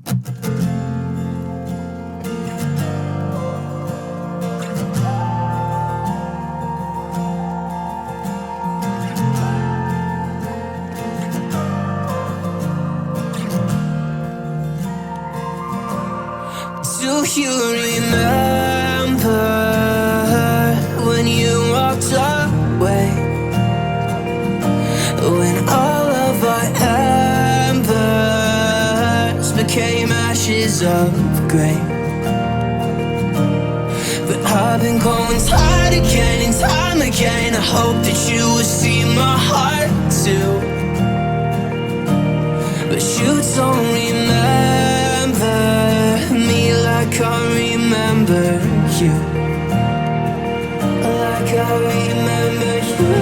Do you remember when you walked away? When all of our embers became ashes of grey. But I've been going time again and time again. I hope that you will see my heart too. But you don't remember me like I remember you. Like I remember you.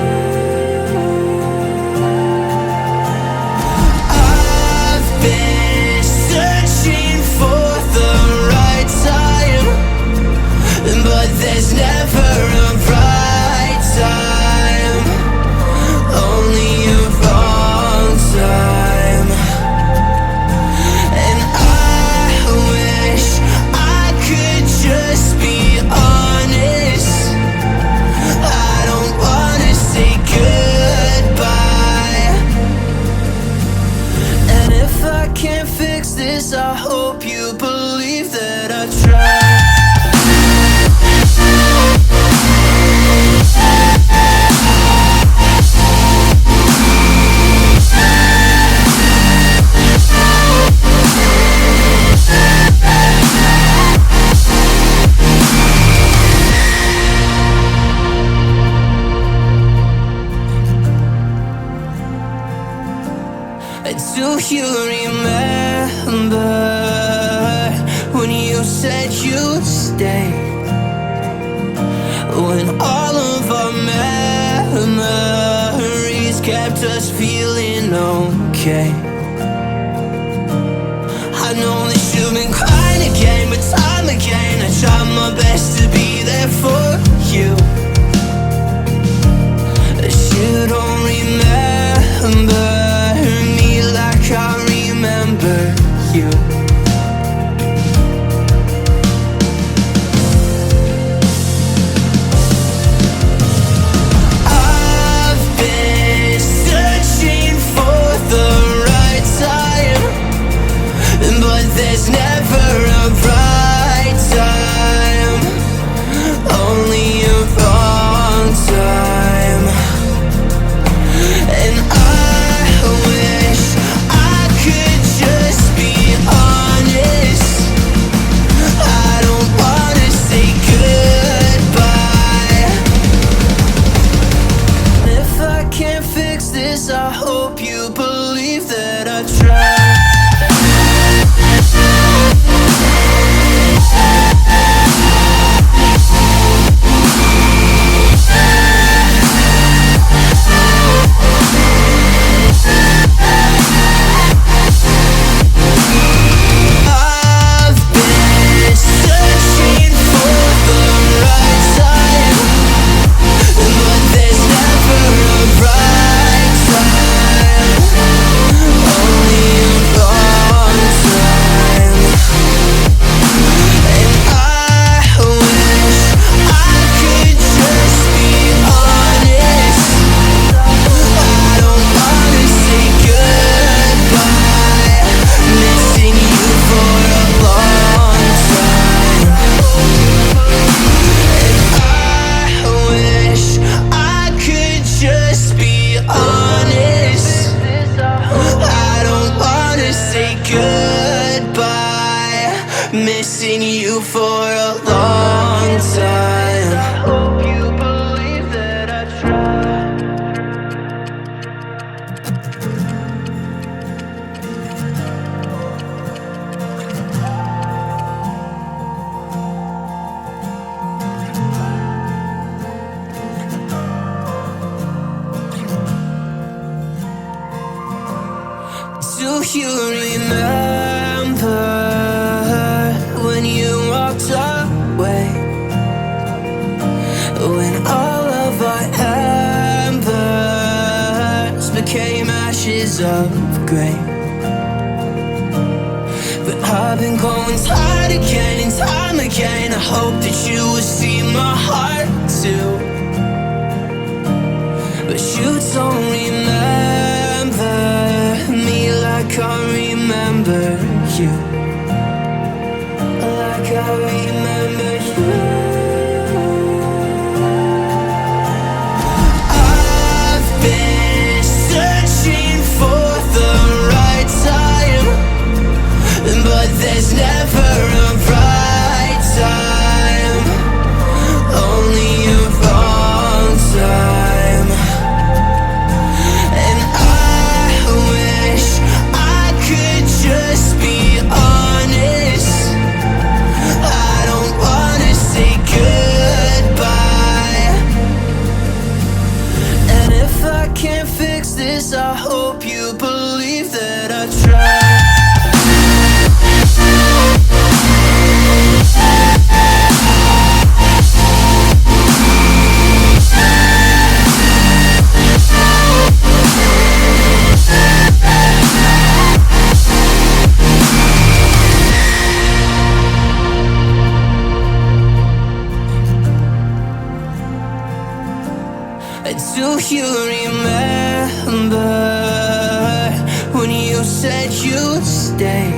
I've been searching for the right time, but there's never a right time, only a wrong time. And I wish I could just be honest. I don't wanna say goodbye. And if I can't fix this, I hope you believe that I tried. Do you remember when you said you'd stay? When all of our memories kept us feeling okay. I know that you've been crying again, but time again I tried my best to be there for you. But you don't remember like I remember you. I've been searching for the right time, but there's never a right time, only a wrong time. And I wish I could just be honest. I don't wanna say goodbye. If I can't fix this, I hope you believe that I tried. Missing you for a long time. I hope you believe that I tried. Do you remember when you walked away? When all of our embers became ashes of grey. But I've been going tired again and time again. I hope that you will see my heart too, but you don't remember me like I remember you, like I remember you. I've been searching for the right time, but there's never a right time, only a wrong time. And I wish I could just be honest. I don't wanna say goodbye. And if I can't fix this, I hope you believe that I tried. Do you remember when you said you'd stay?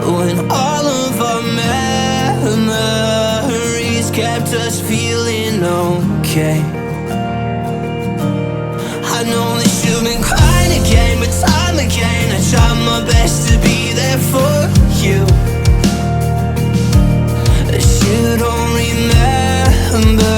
When all of our memories kept us feeling okay. I know that you've been crying again, but time again I tried my best to be there for you. But you don't remember